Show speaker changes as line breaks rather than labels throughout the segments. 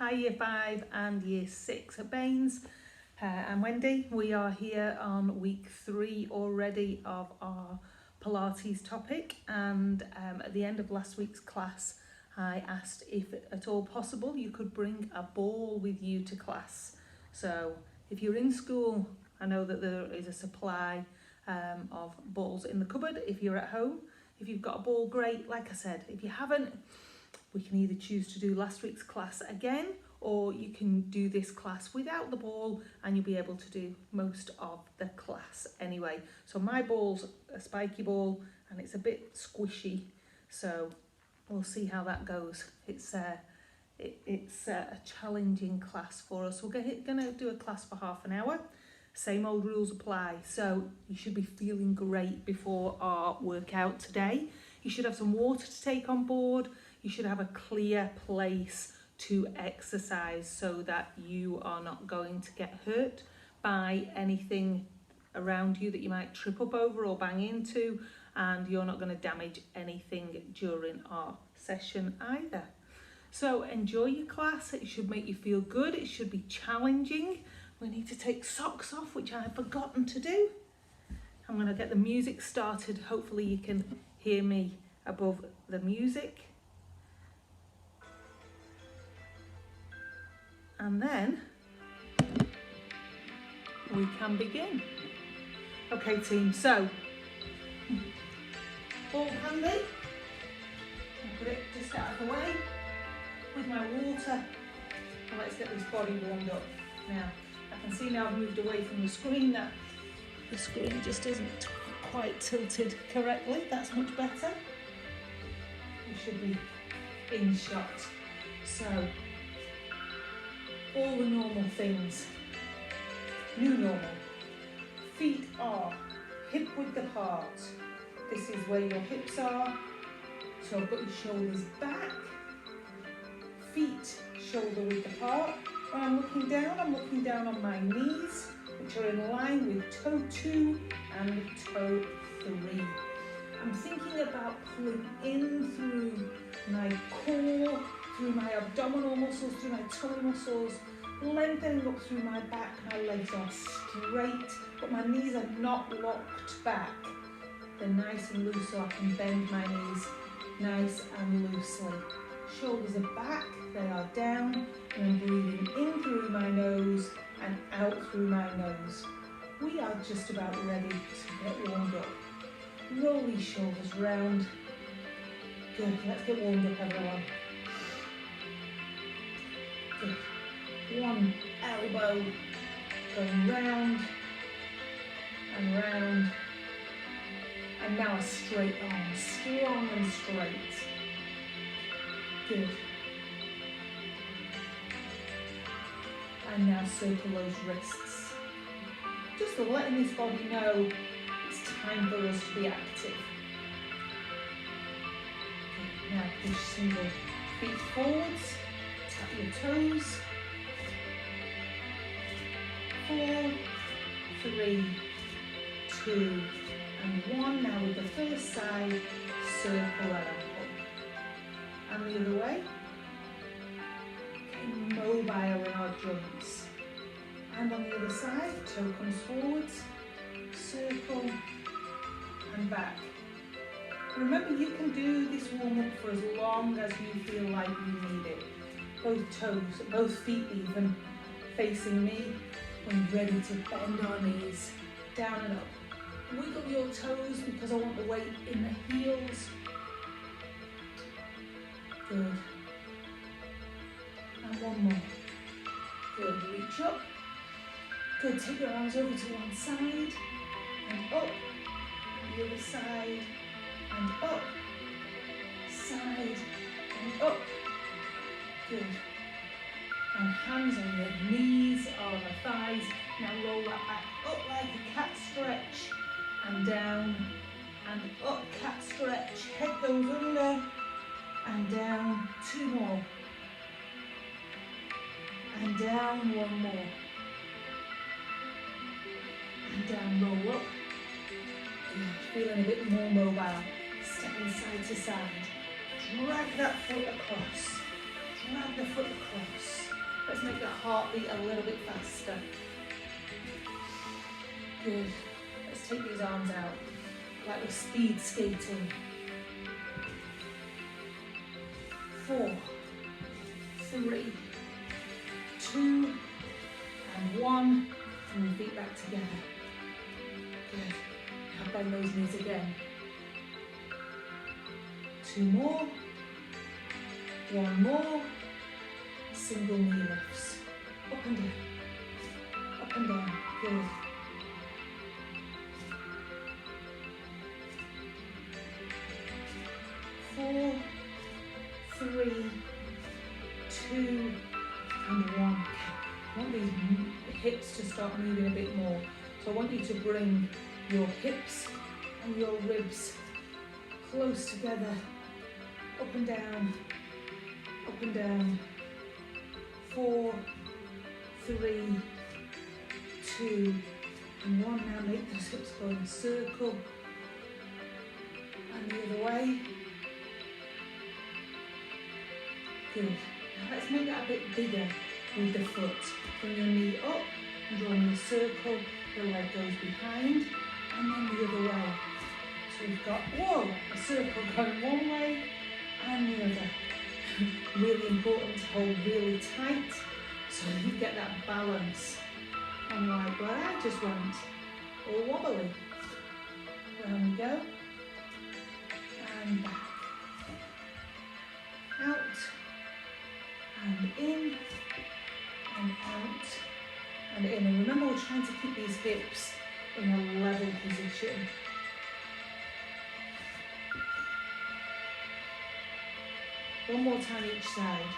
Hi Year 5 and Year 6 at Baines. I'm Wendy. We are here on week 3 already of our Pilates topic, and at the end of last week's class I asked if at all possible you could bring a ball with you to class. So if you're in school, I know that there is a supply of balls in the cupboard. If you're at home, if you've got a ball, great. Like I said, if you haven't, we can either choose to do last week's class again, or you can do this class without the ball and you'll be able to do most of the class anyway. So my ball's a spiky ball and it's a bit squishy, so we'll see how that goes. It's a challenging class for us. We're going to do a class for half an hour. Same old rules apply. So you should be feeling great before our workout today. You should have some water to take on board. You should have a clear place to exercise so that you are not going to get hurt by anything around you that you might trip up over or bang into, and you're not going to damage anything during our session either. So enjoy your class. It should make you feel good. It should be challenging. We need to take socks off, which I've forgotten to do. I'm going to get the music started. Hopefully you can hear me above the music. And then we can begin. Okay team, so ball handy. I'll put it just out of the way with my water. And let's get this body warmed up. Now, I can see now I've moved away from the screen, that the screen just isn't quite tilted correctly. That's much better. We should be in shot. So, all the normal things. New normal. Feet are hip width apart. This is where your hips are. So I've got your shoulders back. Feet shoulder width apart. When I'm looking down on my knees, which are in line with toe 2 and toe 3. I'm thinking about pulling in through my core, through my abdominal muscles, through my tummy muscles, lengthening up through my back. My legs are straight, but my knees are not locked back. They're nice and loose, so I can bend my knees nice and loosely. Shoulders are back, they are down, and I'm breathing in through my nose and out through my nose. We are just about ready to get warmed up. Roll these shoulders round. Good, let's get warmed up, everyone. Good. One elbow going round and round. And now a straight arm, strong and straight. Good. And now circle those wrists. Just letting this body know it's time for us to be active. Okay, now push single feet forwards, tap your toes. 4, 3, 2, and 1. Now with the first side, circle and up. And the other way. Getting mobile in our joints. And on the other side, toe comes forwards, circle and back. Remember, you can do this warm-up for as long as you feel like you need it. Both toes, both feet even, facing me when ready to bend our knees, down and up. Wiggle your toes because I want the weight in the heels. Good. And one more. Good, reach up. Good, take your arms over to one side and up. The other side and up. Side and up. Good. And hands on your knees or the thighs. Now roll that back up like a cat stretch and down and up, cat stretch. Head goes under and down. 2 more. And down, 1 more. And down, roll up. Good. Feeling a bit more mobile. Stepping side to side. Drag that foot across. Drag the foot across. Let's make that heartbeat a little bit faster. Good. Let's take these arms out, like we're speed skating. 4, 3, 2, and 1. And your feet back together. Good. Now bend those knees again. 2 more. 1 more. Single knee lifts. Up and down. Up and down. Good. 4, 3, 2, and 1. I want these hips to start moving a bit more. So I want you to bring your hips and your ribs close together. Up and down. Up and down. 4, 3, 2, and 1. Now make those hips go in a circle. And the other way. Good. Now let's make that a bit bigger with the foot. Bring your knee up and draw in a circle. The leg goes behind and then the other way. So we've got, whoa, a circle going one way and the other. Really important to hold really tight so you get that balance. And like where I just went, all wobbly. There we go. And back. Out. And in. And out. And in. And remember, we're trying to keep these hips in a level position. One more time each side.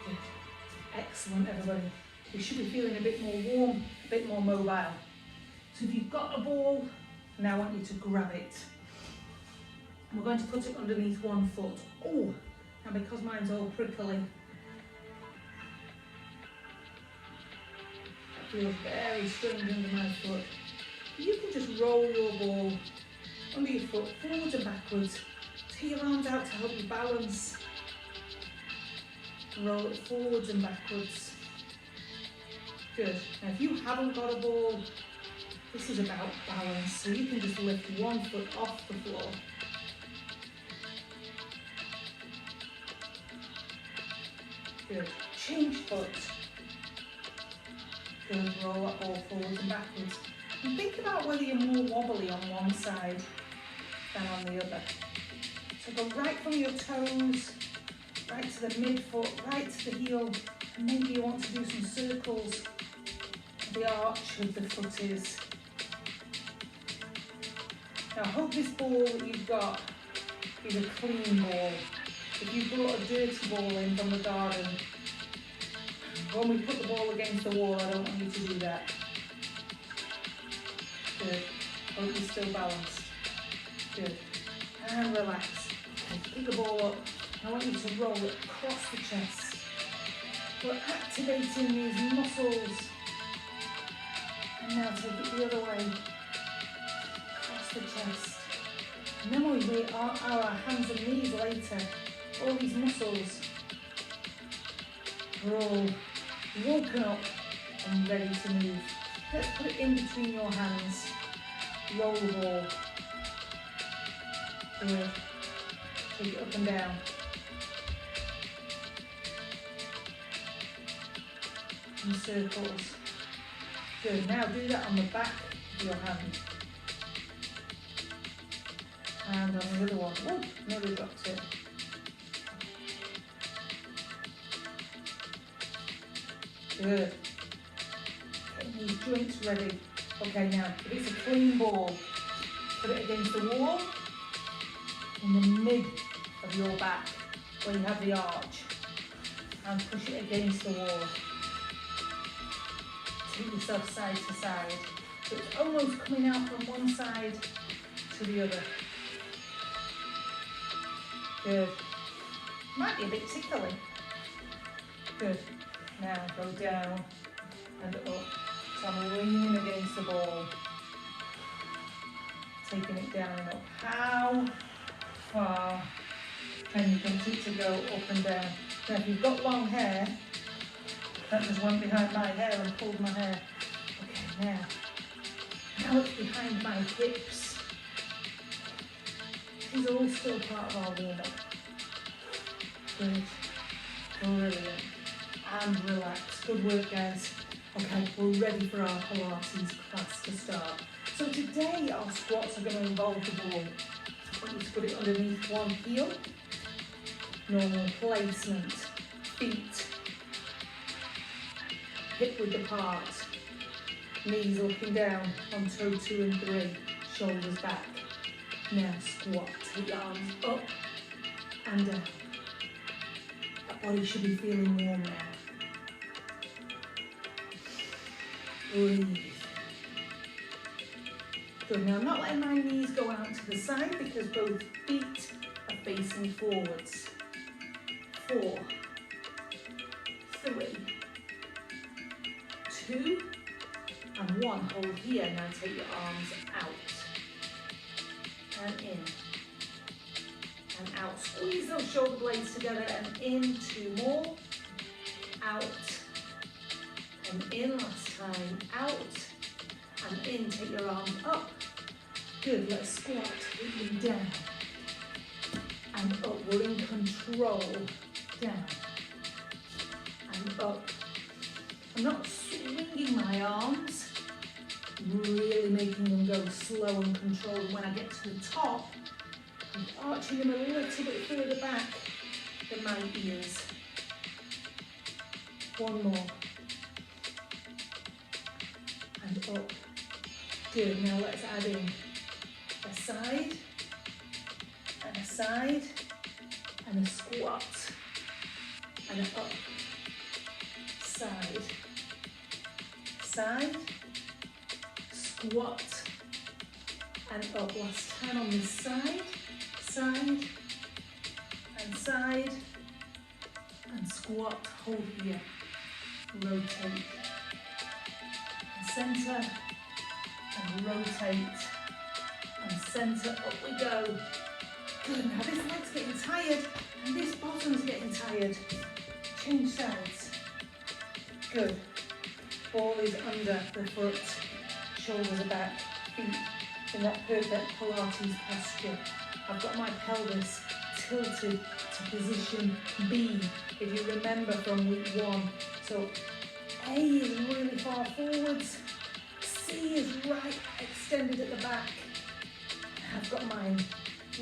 Good. Excellent, everybody. You should be feeling a bit more warm, a bit more mobile. So if you've got a ball, now I want you to grab it. We're going to put it underneath one foot. Oh, and because mine's all prickly, that feels very strange under my foot. You can just roll your ball under your foot, forwards and backwards. Take your arms out to help you balance. Roll it forwards and backwards. Good. Now if you haven't got a ball, this is about balance. So you can just lift one foot off the floor. Good. Change foot. Good. Roll that ball forwards and backwards. And think about whether you're more wobbly on one side than on the other. So go right from your toes, right to the midfoot, right to the heel, and maybe you want to do some circles. The arch of the foot is. Now I hope this ball that you've got is a clean ball. If you brought a dirty ball in from the garden, when we put the ball against the wall, I don't want you to do that. Good. Hope you're still balanced. Good. And relax. And pick the ball up. I want you to roll it across the chest. We're activating these muscles. And now take it the other way. Across the chest. And then we do our hands and knees later. All these muscles are all woken up and ready to move. Let's put it in between your hands. Roll the ball. Good. Take it up and down. In circles. Good. Now do that on the back of your hand. And on the other one. Oh, nearly dropped it. Good. Getting these joints ready. Okay, now, if it's a clean ball, put it against the wall in the mid of your back where you have the arch and push it against the wall. Take yourself side to side. So it's almost coming out from one side to the other. Good. Might be a bit tickly. Good. Now go down and up. So I'm leaning against the ball. Taking it down and up. How far want it to go up and down. Now if you've got long hair, that just went behind my hair and pulled my hair. Okay, now it's behind my hips. These are all still part of our warm-up. Good, brilliant. And relax, good work guys. Okay, we're ready for our Pilates class to start. So today our squats are going to involve the ball. I want you to put it underneath one heel. Normal placement, feet hip width apart, knees looking down on toe 2 and 3, shoulders back. Now squat, take your arms up and down. That body should be feeling warm now. Breathe. Good, now I'm not letting my knees go out to the side because both feet are facing forwards. 4, 3, 2, and 1. Hold here. Now take your arms out and in and out. Squeeze those shoulder blades together and in. 2 more. Out and in. Last time. Out and in. Take your arms up. Good. Let's squat. Take them down and up. We're in control. Down and up. I'm not swinging my arms, really making them go slow and controlled. When I get to the top, I'm arching them a little bit further back than my ears. 1 more. And up. Good, now let's add in a side, and a side, and a squat, and an up. Side, side, squat, and up. Last time on this side, side, and side, and squat. Hold here. Rotate. And center, and rotate, and center. Up we go. Good. Now this leg's getting tired, and this bottom's getting tired. Change sides. Good. Ball is under the foot, shoulders are back, feet in that perfect Pilates posture. I've got my pelvis tilted to position B, if you remember from week 1. So A is really far forwards, C is right extended at the back. I've got mine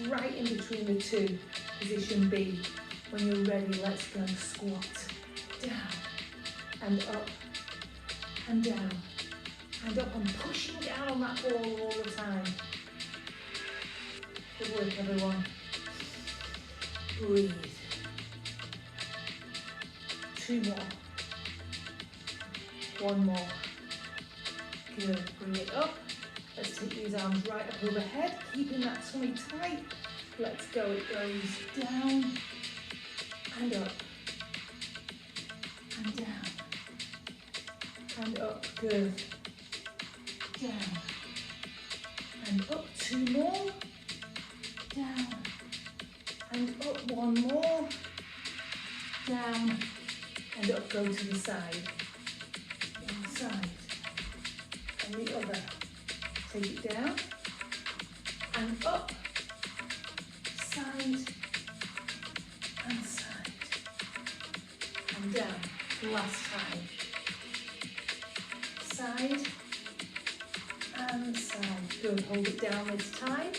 right in between the two, position B. When you're ready, let's go. Squat, down, and up, and down, and up. I'm pushing down on that ball all the time. Good work, everyone. Breathe. 2 more. 1 more. Good. Bring it up. Let's take these arms right up overhead, keeping that tummy tight. Let's go. It goes down and up and down. And up, good. Down. And up, 2 more. Down. And up, 1 more. Down. And up, go to the side. One side. And the other. Take it down. And up. Side. And side. And down. Last time. Side and side. Good. Hold it down this time.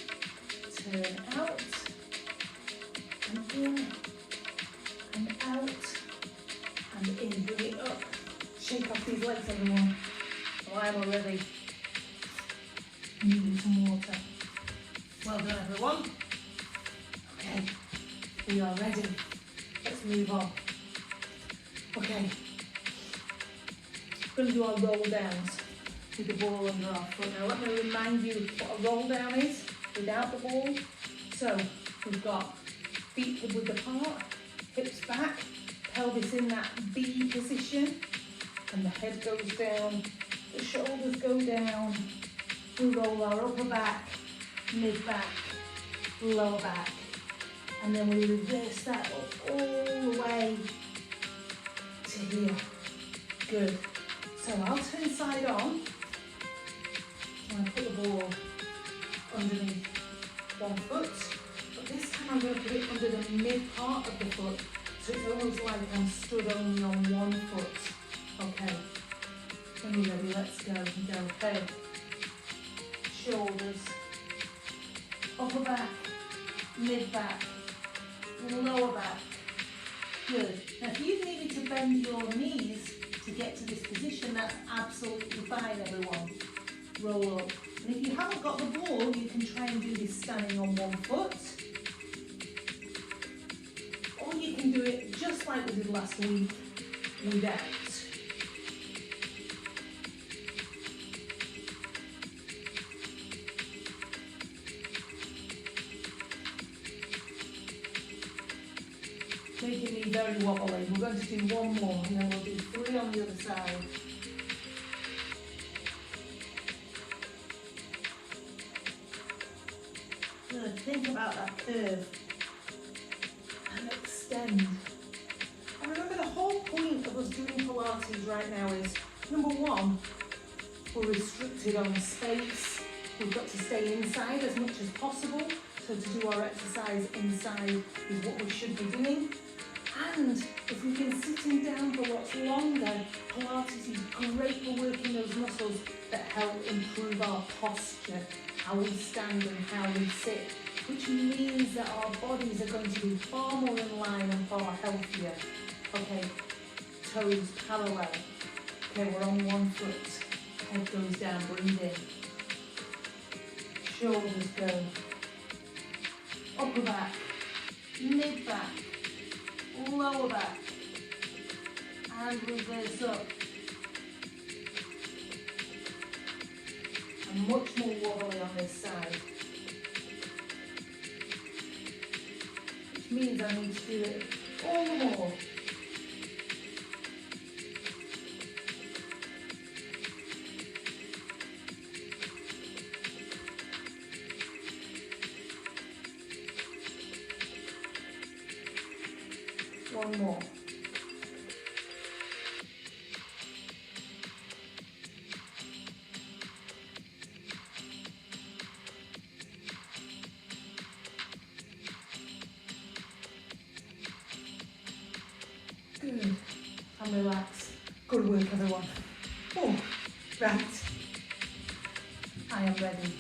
Turn out and in and out and in. Bring it up. Shake off these legs, everyone. Oh, I'm already needing some water. Well done, everyone. Okay, we are ready. Let's move on. Okay. We're going to do our roll downs with the ball under our foot. Now let me remind you what a roll down is without the ball. So we've got feet hip width apart, hips back, pelvis in that B position, and the head goes down, the shoulders go down. We roll our upper back, mid back, lower back, And then we reverse that up all the way to here. Good. So I'll turn side on. I'm going to put the ball underneath one foot, but this time I'm going to put it under the mid part of the foot, so it's almost like I'm stood only on one foot. Okay, when you're ready, let's go. Go head, shoulders, upper back, mid back, lower back. Good. Now if you've needed to bend your knees to get to this position, that's absolutely fine, everyone. Roll up. And if you haven't got the ball, you can try and do this standing on one foot. Or you can do it just like we did last week, without. Making me very wobbly. We're going to do one more and then we'll do 3 on the other side. Good. Think about that curve and extend. And remember, the whole point of us doing Pilates right now is, number one, we're restricted on space. We've got to stay inside as much as possible. So to do our exercise inside is what we should be doing. And if we've been sitting down for lots longer, Pilates is great for working those muscles that help improve our posture, how we stand and how we sit, which means that our bodies are going to be far more in line and far healthier. Okay, toes parallel. Okay, we're on one foot. Head goes down, breathe in. Shoulders go. Upper back, mid back, lower back, and reverse up. And much more wobbly on this side. Which means I need to do it all the more. One more. Good. And relax. Good work, everyone. Oh, right. I am ready.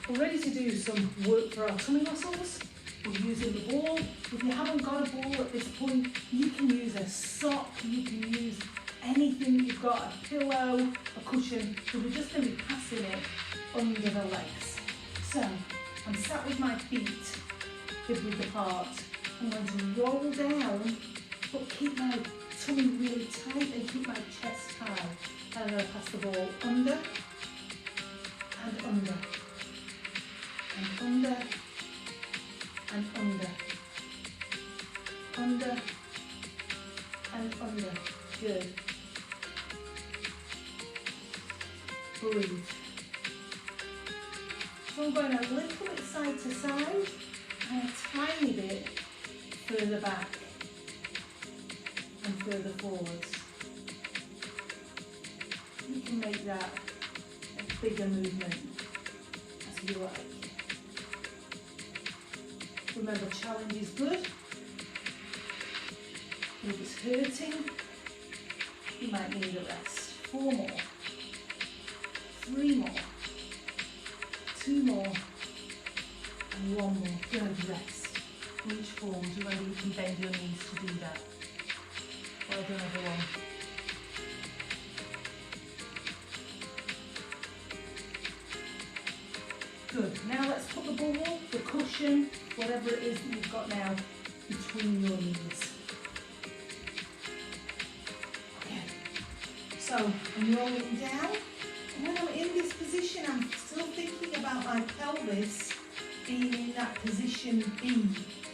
We're ready to do some work for our tummy muscles. We're using the ball. If you haven't got a ball at this point, you can use a sock, you can use anything you've got, a pillow, a cushion, but we're just going to be passing it under the legs. So, I'm sat with my feet hip width apart. I'm going to roll down, but keep my tummy really tight and keep my chest high. And I'm going to pass the ball under, and under, and under, and under, under, and under. Good. Breathe. So I'm going a little bit side to side and a tiny bit further back and further forwards. You can make that a bigger movement as you like. Remember, challenge is good. If it's hurting, you might need a rest. 4 more. 3 more. 2 more. And 1 more. Good, rest. Reach forward. Remember, you can bend your knees to do that. Well done, everyone. Good. Now let's put the ball, the cushion, whatever it is that you've got now, between your knees. Okay. So I'm rolling down. And when I'm in this position, I'm still thinking about my pelvis being in that position B.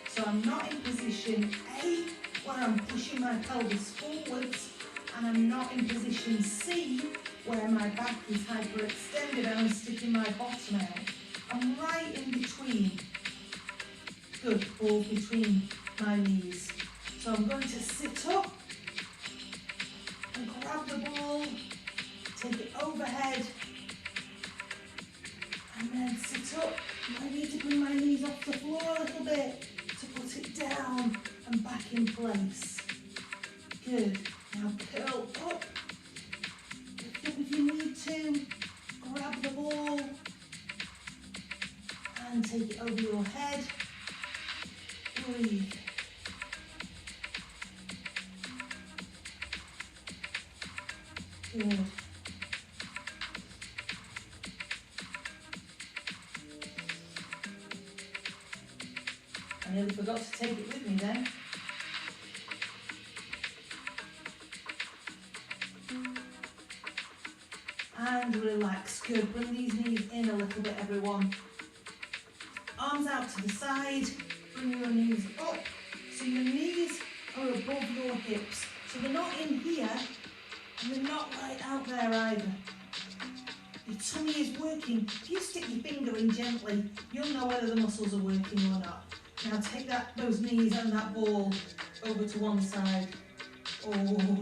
So I'm not in position A, where I'm pushing my pelvis forwards, and I'm not in position C, where my back is hyperextended and I'm sticking my bottom out. I'm right in between. Good, ball between my knees. So I'm going to sit up and grab the ball, take it overhead, and then sit up. I need to bring my knees off the floor a little bit to put it down and back in place. Good. Now curl up. Lift up if you need to. Grab the ball and take it over your head. Breathe. Good. I nearly forgot to take it with me then. And relax. Good. Bring these knees in a little bit, everyone. Arms out to the side. Bring your knees up. So your knees are above your hips. So they're not in here and they're not right out there either. Your tummy is working. If you stick your finger in gently, you'll know whether the muscles are working or not. Now take those knees and that ball over to one side. Oh,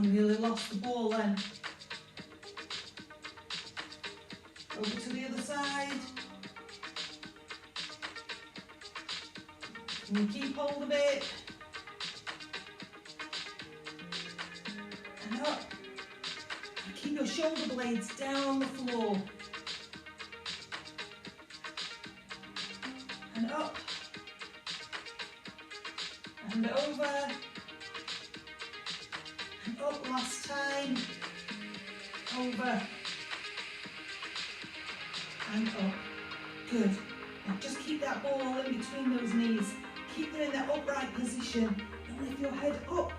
nearly lost the ball then. Over to the other side. Can you keep hold of it? And up. And keep your shoulder blades down on the floor. And up. And over. And up last time. Over. And up. Good. Now just keep that ball in between those knees. Keep them in that upright position. And lift your head up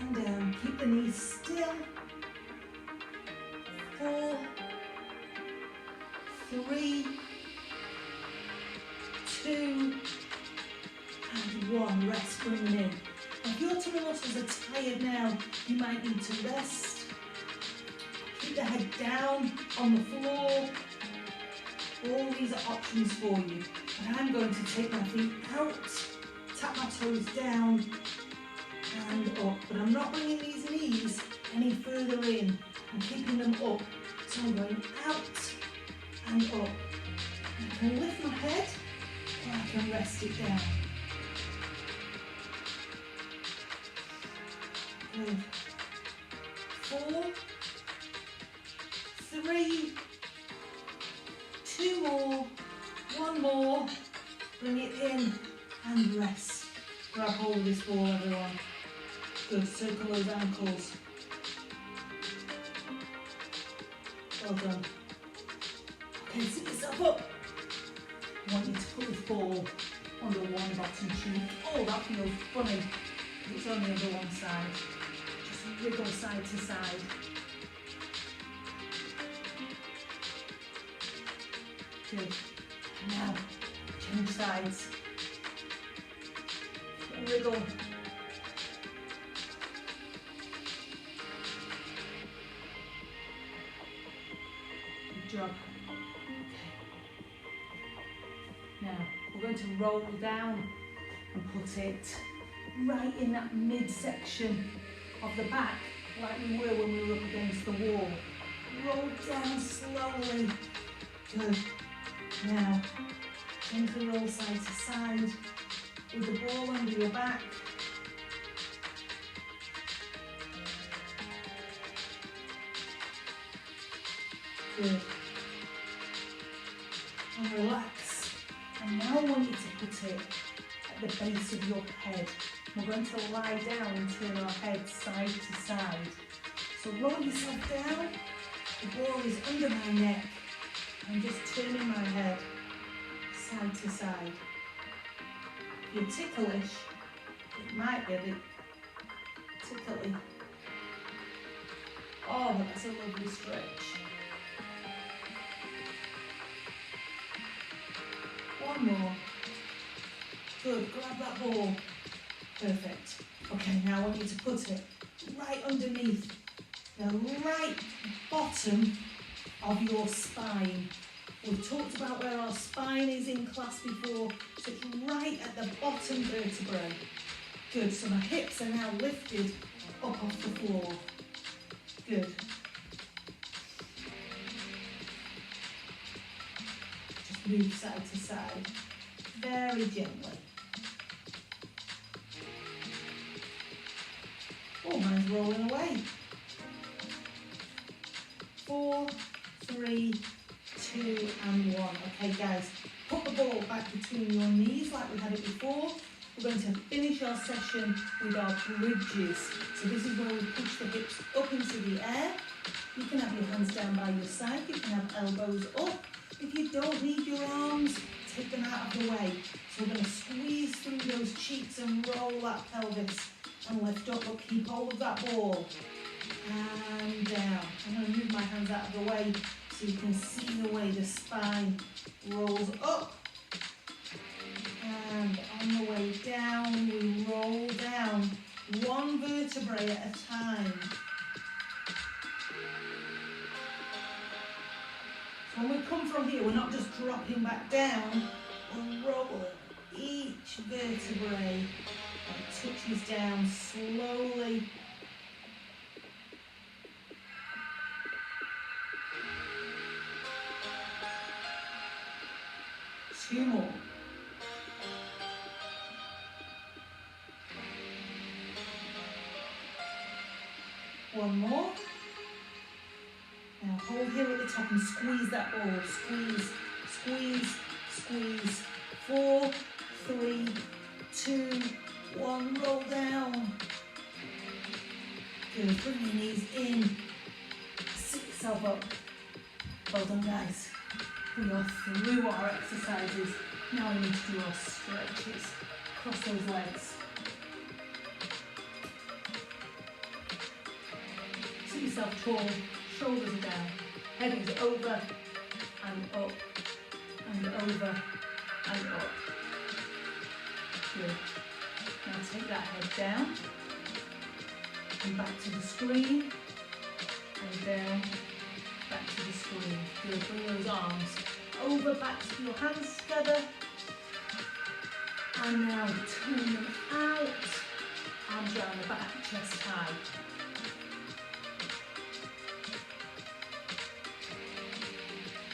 and down. Keep the knees still. 4, 3, 2, and 1. Rest, bring them in. Now if your tummy muscles are tired now, you might need to rest. Keep the head down on the floor. All these are options for you. And I'm going to take my feet out, tap my toes down and up. But I'm not bringing these knees any further in. I'm keeping them up. So I'm going out and up. I can lift my head or I can rest it down. Good. 4, 3, 2 more, 1 more, bring it in and rest. Grab hold of this ball, everyone. Good, circle those ankles. Well done. Okay, sit yourself up. I want you to put this ball under one bottom cheek. Oh, that feels funny. It's only over one side. Just wriggle side to side. Good. Now, change sides. Wriggle. Good job. Okay. Now, we're going to roll down and put it right in that midsection of the back, like we were when we were up against the wall. Roll down slowly. Good. Now, gently roll side to side with the ball under your back. Good. And relax. And now I want you to put it at the base of your head. We're going to lie down and turn our head side to side. So roll yourself down. The ball is under my neck. I'm just turning my head side to side. If you're ticklish, it might be a bit tickly. Oh, that's a lovely stretch. 1 more. Good, grab that ball. Perfect. Okay, now I want you to put it right underneath the right bottom of your spine. We've talked about where our spine is in class before, so it's right at the bottom vertebrae. Good, so my hips are now lifted up off the floor. Good. Just move side to side, very gently. Oh, mine's rolling away. 4, 3, 2 and 1. Okay guys, put the ball back between your knees like we had it before. We're going to finish our session with our bridges. So this is where we push the hips up into the air. You can have your hands down by your side, you can have elbows up. If you don't need your arms, take them out of the way. So we're going to squeeze through those cheeks and roll that pelvis and lift up, but keep hold of that ball. And down. I'm going to move my hands out of the way so you can see the way the spine rolls up. And on the way down, we roll down, one vertebrae at a time. So when we come from here, we're not just dropping back down, we're rolling each vertebrae and touches down slowly. Two more. One more. Now hold here at the top and squeeze that ball. Squeeze, squeeze, squeeze. 4, 3, 2, 1. Roll down. Good. Bring your knees in. Sit yourself up. Well done, guys. We are through our exercises. Now we need to do our stretches. Cross those legs. Sit yourself tall, shoulders are down, head is over and up and over and up. Good. Now take that head down and back to the screen and down. Back to the screen. Good. Bring those arms over, back to your hands together. And now turn them out. Arms around the back, chest high.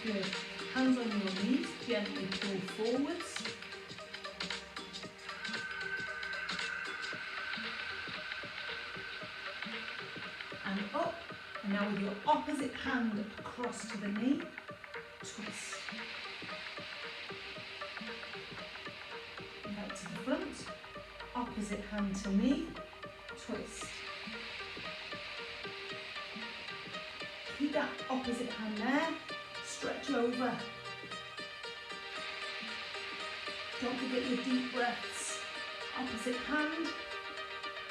Good. Hands on your knees, gently pull forwards. And up. And now with your opposite hand across to the knee, twist. Back to the front, opposite hand to knee, twist. Keep that opposite hand there, stretch over. Don't forget your deep breaths. Opposite hand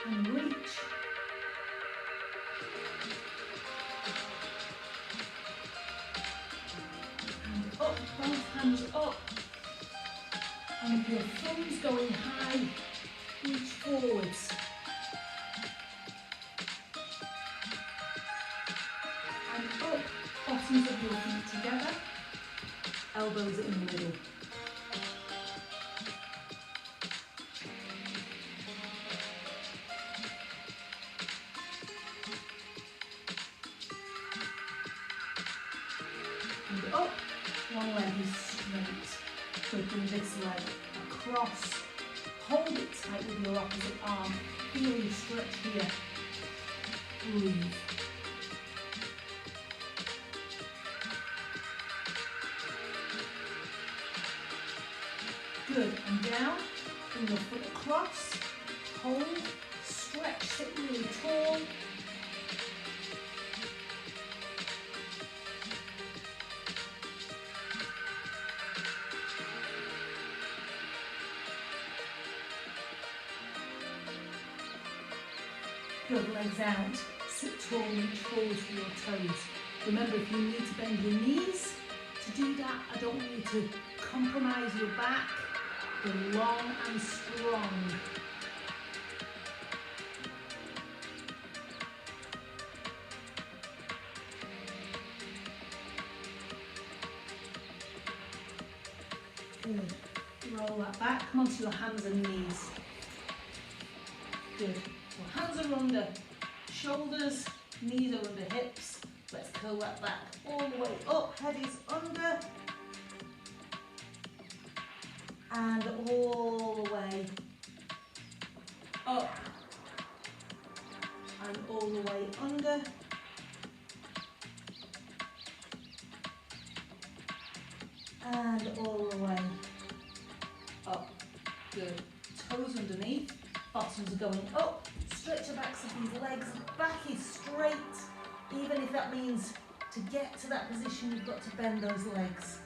and reach. Both hands up, and with your thumbs going high, reach forwards. And up, bottoms of your feet together, elbows in the middle. And up. One leg is straight, so bring this leg across, hold it tight with your opposite arm, feel your stretch here, breathe. Good, and down, bring your foot across, hold, stretch, sit really tall. Good, legs out, sit tall, reach forward to your toes. Remember, if you need to bend your knees, to do that, I don't want you to compromise your back. You're long and strong. back, come onto your hands and knees. Good. So hands are under shoulders, knees are under hips. Let's curl that back all the way up, head is under. And all the way up. And all the way under. And all the way up. Good. Toes underneath, bottoms are going up. Stretch the backs of these legs, back is straight. Even if that means to get to that position, you've got to bend those legs.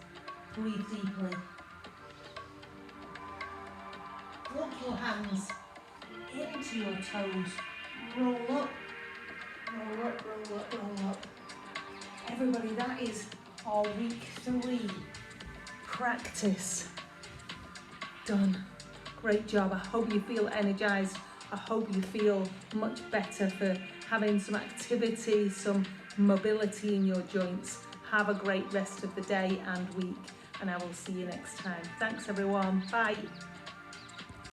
Breathe deeply. Walk your hands into your toes. Roll up, roll up, roll up, roll up. Everybody, that is our week 3 practice done. Great job. I hope you feel energized. I hope you feel much better for having some activity, some mobility in your joints. Have a great rest of the day and week, and I will see you next time. Thanks everyone. Bye.